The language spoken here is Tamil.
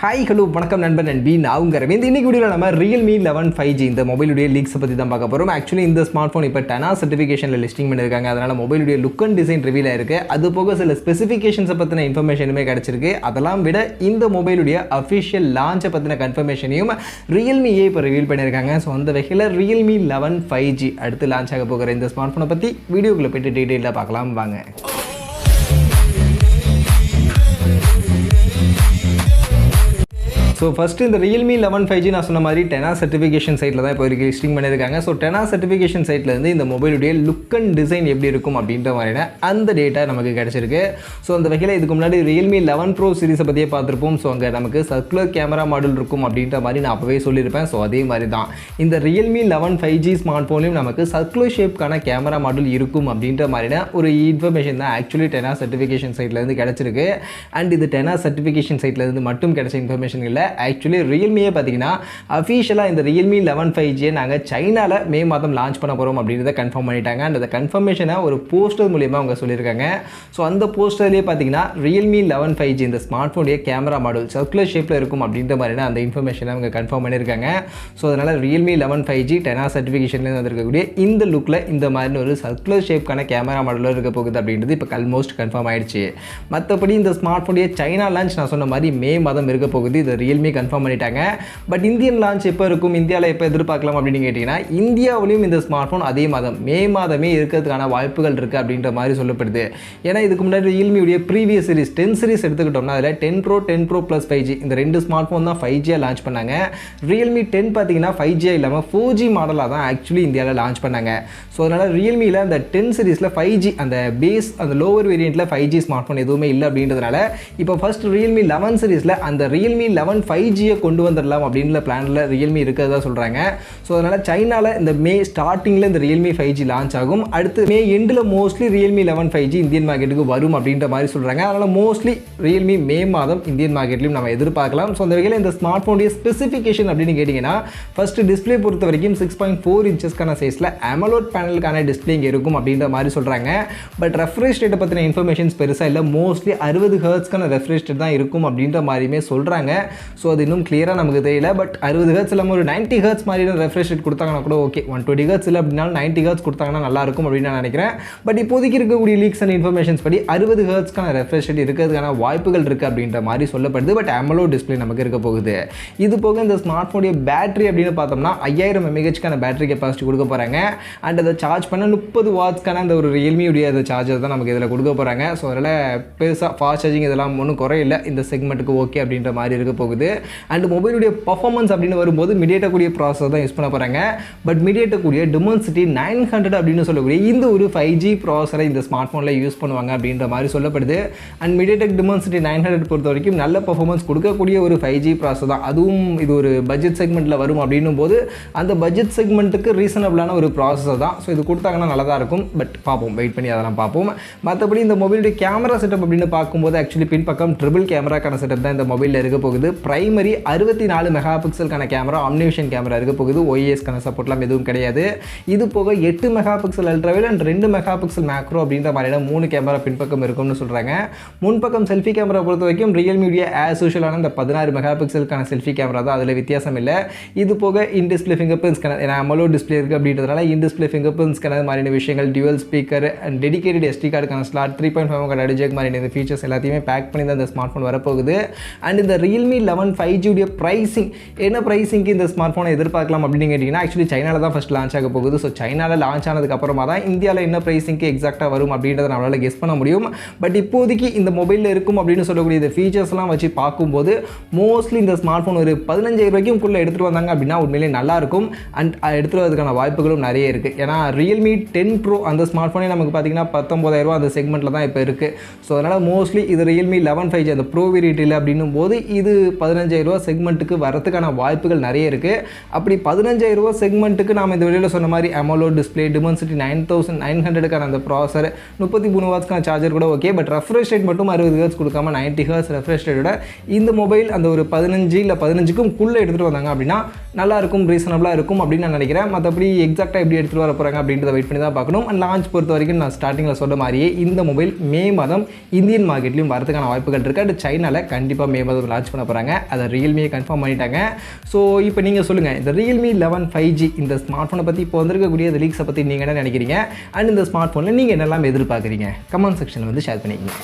ஹாய் ஹலோ வணக்கம் நண்பன் நண்பி நான் உங்கள் ரவி. இந்த வீடியோவில் நம்ம Realme 11 5G இந்த மொபைலுடைய லீக்ஸை பற்றி தான் பார்க்க போகிறோம். ஆக்சுவலி இந்த ஸ்மார்ட் ஃபோன் இப்போ 10 சர்டிஃபிகேஷனில் லிஸ்டிங் பண்ணியிருக்காங்க. அதனால் மொபைலுடைய லுக் அண்ட் டிசைன் ரிவீல் ஆயிருக்கு. அது போக சில ஸ்பெசிஃபிகேஷன்ஸை பற்றின இன்ஃபர்மேஷனுமே கிடச்சிருக்கு. அதெல்லாம் விட இந்த மொபைலுடைய அஃபிஷியல் லான்ச்சை பற்றின கன்ஃபர்மேஷனையும் Realme இப்போ ரிவீல் பண்ணியிருக்காங்க. ஸோ அந்த வகையில் Realme 11 5G அடுத்து லான்ச் ஆக போகிற இந்த ஸ்மார்ட் ஃபோனை பற்றி வீடியோக்குள்ளே போய்ட்டு டீட்டெயிலாக பார்க்கலாம் வாங்க. ஸோ ஃபஸ்ட்டு இந்த Realme 11 5G நான் சொன்ன மாதிரி 10 சர்டிஃபிகேஷன் சைட்டில் தான் இப்போ லிஸ்டிங் பண்ணியிருக்காங்க. ஸோ 10 சர்டிஃபிகேஷன் சைட்லேருந்து இந்த மொபைலுடைய லுக் அண்ட் டிசைன் எப்படி இருக்கும் அப்படின்ற மாதிரியான அந்த டேட்டா நமக்கு கிடச்சிருக்கு. ஸோ அந்த வகையில் இதுக்கு முன்னாடி Realme 11 Pro சீரிஸை பற்றியே பார்த்துருப்போம். ஸோ அங்கே நமக்கு சர்க்குலர் கேமரா மாடல் இருக்கும் அப்படின்ற மாதிரி நான் அப்போவே சொல்லியிருப்பேன். ஸோ அதே மாதிரி தான் இந்த Realme 11 5G ஸ்மார்ட் ஃபோன்லையும் நமக்கு சர்க்குலர் ஷேப்க்கான கேமரா மாடல் இருக்கும் அப்படின்ற மாதிரியான ஒரு இன்ஃபர்மேஷன் தான் ஆக்சுவலி 10 சர்டிஃபிகேஷன் சைட்லேருந்து கிடச்சிருக்கு. அண்ட் இது 10 சர்டிஃபிகேஷன் சைட்லேருந்து மட்டும் கிடச்ச இன்ஃபர்மேஷன் இல்லை. ஆக்சுவலி ரியல்மியே பார்த்தீங்கன்னா அஃபிஷியலாக இந்த Realme 11 5G நாங்கள் சைனாவில் மே மாதம் லான்ச் பண்ண போகிறோம் அப்படின்றத கன்ஃபார்ம் பண்ணிட்டாங்க. அண்ட் அந்த கன்ஃபர்மேஷனை ஒரு போஸ்டர் மூலியமாக அவங்க சொல்லியிருக்காங்க. ஸோ அந்த போஸ்டர்லேயே பார்த்தீங்கன்னா Realme 11 5G இந்த ஸ்மார்ட் ஃபோனுடைய கேமரா மாடல் சர்க்குலர் ஷேப்பில் இருக்கும் அப்படின்ற மாதிரியான அந்த இன்ஃபர்மேஷனை அவங்க கன்ஃபார்ம் பண்ணியிருக்காங்க. ஸோ அதனால் Realme 11 5G 10 சர்டிஃபிகேஷன்லேருந்து வந்திருக்கக்கூடிய இந்த லுக்கில் இந்த மாதிரி ஒரு சர்க்குலர் ஷேப்க்கான கேமரா மாடலில் இருக்க போகுது அப்படின்றது இப்போ ஆல்மோஸ்ட் கன்ஃபார்ம் ஆயிடுச்சு. மற்றபடி இந்த ஸ்மார்ட் ஃபோனுடைய சைனா லான்ச் நான் சொன்ன மாதிரி மே மாதம் இருக்க போகுது. இது Realme கன்ஃபார்ம் பண்ணிட்டாங்க. பட் இந்தியன் லான்ச் எப்போ இருக்கும், இந்தியாவில் எப்போ எதிர்பார்க்கலாம் அப்படின்னு கேட்டிங்கன்னா இந்தியாவிலையும் இந்த ஸ்மார்ட் ஃபோன் அதே மாதம் மே மாதமே இருக்கிறதுக்கான வாய்ப்புகள் இருக்குது அப்படின்ற மாதிரி சொல்லப்படுது. ஏன்னா இதுக்கு முன்னாடி Realme ப்ரீவியஸ் சீரிஸ் 10 சீரிஸ் எடுத்துக்கிட்டோம்னா அதில் 10 Pro 10 Pro Plus 5G இந்த ரெண்டு ஸ்மார்ட் ஃபோன் தான் 5G லான்ச் பண்ணாங்க. Realme 10 பார்த்தீங்கன்னா 5G இல்லாமல் 4G மாடலாக தான் ஆக்சுவலி இந்தியாவில் லான்ச் பண்ணாங்க. ஸோ அதனால் Realmeல அந்த 10 சீரிஸில் 5G அந்த பேஸ் அந்த லோவர் வேரியண்ட்டில் 5G ஸ்மார்ட் ஃபோன் எதுவுமே இல்லை அப்படின்றதுனால இப்போ ஃபர்ஸ்ட் Realme 11 சீரிஸில் அந்த Realme 11 5Gயை கொண்டு வந்துடலாம் அப்படின்ற பிளானில் Realme இருக்கிறதா சொல்கிறாங்க. ஸோ அதனால் சைனாவில் இந்த மே ஸ்டார்டிங்கில் இந்த Realme 5G லான்ச் ஆகும். அடுத்து மே எண்டில் மோஸ்ட்லி Realme 11 5G இந்தியன் மார்க்கெட்டுக்கு வரும் அப்படின்ற மாதிரி சொல்கிறாங்க. அதனால் மோஸ்ட்லி Realme மே மாதம் இந்தியன் மார்க்கெட்லையும் நம்ம எதிர்பார்க்கலாம். ஸோ அந்த வகையில் இந்த ஸ்மார்ட் ஃபோனுடைய ஸ்பெசிஃபிகேஷன் அப்படின்னு கேட்டிங்கன்னா ஃபஸ்ட்டு டிஸ்பிளே பொறுத்த வரைக்கும் 6.4 இன்ச்சஸ்க்கான சைஸில் அமலோட் பேனலுக்கான டிஸ்பிளே இங்கே இருக்கும் அப்படின்ற மாதிரி சொல்கிறாங்க. பட் ரெஃப்ரெஷ் ரேட்டை பற்றின இன்ஃபர்மேஷன்ஸ் பெருசாக இல்லை. மோஸ்ட்லி 60 ஹெர்ட்ஸ்க்கான ரெஃப்ரெஷ் ரேட் தான் இருக்கும் அப்படின்ற மாதிரியுமே சொல்கிறாங்க. ஸோ அது இன்னும் கிளியராக நமக்கு தெரியல. பட் 60 ஹெர்ட்ஸ் இல்லாமல் ஒரு 90 ஹெர்ட்ஸ் மாதிரியான ரெஃப்ரெஷ் ரேட் கொடுத்தாங்கன்னா கூட ஓகே. 120 ஹெர்ட்ஸ் இல்லை அப்படின்னாலும் 90 ஹெர்ட்ஸ் கொடுத்தாங்கன்னா நல்லாயிருக்கும் அப்படின்னு நான் நினைக்கிறேன். பட் இப்போதைக்கு இருக்கக்கூடிய லீக்ஸ் அண்ட் இன்ஃபர்மேஷன்ஸ் படி 60 ஹெர்ட்ஸ்க்கான ரெஃப்ரெஷ் ரேட் இருக்கிறதுக்கான வாய்ப்புகள் இருக்குது அப்படின்ற மாதிரி சொல்லப்படுது. பட் AMOLED டிஸ்பிளே நமக்கு இருக்க போகுது. இது போக இந்த ஸ்மார்ட் ஃபோனுடைய பேட்டரி அப்படின்னு பார்த்தோம்னா 5000 mAhக்கான பேட்டரி கெப்பாசிட்டி கொடுக்க போகிறாங்க. அண்ட் அதை சார்ஜ் பண்ண 30 வாட்ஸ்க்கான அந்த ஒரு Realme அந்த சார்ஜர் தான் நமக்கு இதில் கொடுக்க போகிறாங்க. ஸோ அதில் பெருசாக ஃபாஸ்ட் சார்ஜிங் இதெல்லாம் ஒன்றும் குறையில்லை. இந்த செக்மெண்ட்டுக்கு ஓகே அப்படின்ற மாதிரி இருக்க போகுது. அண்ட் மொபைலுடைய பர்ஃபார்மன்ஸ் அப்படின்னு வரும்போது MediaTek ப்ராசஸர் தான் யூஸ் பண்ண போகிறாங்க. பட் MediaTek Dimensity 900 அப்படின்னு சொல்லக்கூடிய இந்த ஒரு 5G ப்ராசஸரை இந்த ஸ்மார்ட் ஃபோனில் யூஸ் பண்ணுவாங்க அப்படின்ற மாதிரி சொல்லப்படுது. அண்ட் MediaTek Dimensity 900 பொறுத்த வரைக்கும் நல்ல பர்ஃபார்மன்ஸ் கொடுக்கக்கூடிய ஒரு 5G ப்ராசஸர் தான். அதுவும் இது ஒரு பட்ஜெட் செக்மெண்ட்டில் வரும் அப்படின்னும் போது அந்த பட்ஜெட் செக்மெண்ட்டுக்கு ரீசனபிளான ஒரு ப்ராசஸர் தான். ஸோ இது கொடுத்தாங்கன்னா நல்லா தான் இருக்கும். பட் பார்ப்போம், வெயிட் பண்ணி அதெல்லாம் பார்ப்போம். மற்றபடி இந்த மொபைலுடைய கேமரா செட்டப் அப்படின்னு பார்க்கும்போது ஆக்சுவலி பின்பக்கம் ட்ரிபிள் கேமராக்கான செட்டப் தான் இந்த மொபைலில் இருக்க போகுது. பிரைமரி 64 மெகா பிக்சலுக்கான கேமரா, ஆம்னிவிஷன் கேமரா இருக்க போகுது. OISக்கான சப்போர்ட்லாம் எதுவும் கிடையாது. இது போக 8 mega pixel ultrawide and 2 mega pixel macro அப்படின்ற மாதிரியான 3 கேமரா பின்பக்கம் இருக்கும்னு சொல்கிறாங்க. முன்பக்கம் செல்ஃபி கேமரா பொறுத்த வரைக்கும் Realme ஆஸ் யூஷுவலான இந்த 16 மெகா பிக்சலுக்கான செல்ஃபி கேமரா தான். அதில் வித்தியாசம் இல்லை. இது போக in display finger print scanner, ஏன்னா AMOLED டிஸ்பிளே இருக்குது அப்படின்றதுனால in display finger print scanner மாதிரியான விஷயங்கள், dual speaker and dedicated SD கார்டுக்கான ஸ்லாட், 3.5 அடிஜெக் மாதிரியான இந்த ஃபீச்சர்ஸ் எல்லாத்தையுமே பேக் பண்ணி தான் இந்த ஸ்மார்ட் ஃபோன் வரப்போகுது. அண்ட் இந்த Realme 11 5G ப்ரைஸிங் என்ன ப்ரைஸிங்க்கு இந்த ஸ்மார்ட் ஃபோனை எதிர்பார்க்கலாம் அப்படின்னு கேட்டிங்கன்னா ஆக்சுவலி சைனாவில் தான் ஃபஸ்ட் லான்ச் ஆக போகுது. ஸோ சைனாவில் லான்ச் ஆனதுக்கப்புறமா தான் இந்தியாவில் என்ன ப்ரைஸிங்க்கு எக்ஸாக்டாக வரும் அப்படின்றத நம்மளால் கெஸ் பண்ண முடியும். பட் இப்போதைக்கு இந்த மொபைலில் இருக்கும் அப்படின்னு சொல்லக்கூடிய இந்த ஃபீச்சர்ஸ்லாம் வச்சு பார்க்கும்போது மோஸ்ட்லி இந்த ஸ்மார்ட் ஃபோன் ஒரு 15000 ரூபாய்க்குள்ளே எடுத்துகிட்டு வந்தாங்க அப்படின்னா உண்மையிலே நல்லாயிருக்கும். அண்ட் எடுத்துகிட்டு வரதுக்கான வாய்ப்புகளும் நிறைய இருக்குது. ஏன்னா Realme 10 Pro அந்த ஸ்மார்ட் ஃபோனே நமக்கு பார்த்தீங்கன்னா 19000 ரூபா அந்த செக்மெண்ட்டில் தான் இப்போ இருக்குது. ஸோ அதனால் மோஸ்ட்லி இது Realme 11 5G அந்த ப்ரோ வேரியண்ட்டில் அப்படின்னும் போது இது 15000 ரூபா செக்மெண்ட்டுக்கு வரதுக்கான வாய்ப்புகள் நிறைய இருக்குது. அப்படி 15000 ரூபா செக்மெண்ட்டுக்கு நாம் இந்த வீடியோவில் சொன்ன மாதிரி AMOLED டிஸ்பிளே, Dimensity 9900க்கான அந்த ப்ராசஸர், 33 வாட்ஸ்க்கான சார்ஜர் கூட ஓகே. பட் ரெஃப்ரெஷ் ரேட் மட்டும் 60 ஹெர்ட்ஸ் கொடுக்காம 90 ஹெர்ட்ஸ் ரெஃப்ரெஷ் ரேட்டோட இந்த மொபைல் அந்த ஒரு 15 இல்லை 15க்கும் எடுத்துகிட்டு வந்தாங்க அப்படின்னா நல்லாயிருக்கும், ரீசனபிளாக இருக்கும் அப்படின்னு நான் நினைக்கிறேன். மற்றபடி எக்ஸாக்டாக எப்படி எடுத்துகிட்டு வர போகிறாங்க அப்படின்றத வெயிட் பண்ணி தான் பார்க்கணும். அண்ட் லான்ச் பொறுத்த வரைக்கும் நான் ஸ்டார்டிங்கில் சொன்ன மாதிரியே இந்த மொபைல் மே மாதம் இந்தியன் மார்க்கெட்லையும் வரதுக்கான வாய்ப்புகள் இருக்குது. அண்ட் சைனாவில் கண்டிப்பாக மே மாதம் லான்ச் பண்ண போகிறாங்க. அதை ரியல்மியை கன்ஃபார்ம் பண்ணிட்டாங்க. ஸோ இப்போ நீங்கள் சொல்லுங்கள், இந்த ரியல்மி 11 5G இந்த ஸ்மார்ட் ஃபோனை பற்றி இப்போ வந்திருக்கக்கூடிய இந்த லீக்ஸை பற்றி நீங்கள் என்ன நினைக்கிறீங்க? அண்ட் இந்த ஸ்மார்ட் ஃபோனில் நீங்கள் என்னெல்லாம் எதிர்பார்க்குறீங்க? கமெண்ட் செக்ஷனில் வந்து ஷேர் பண்ணிக்கங்க.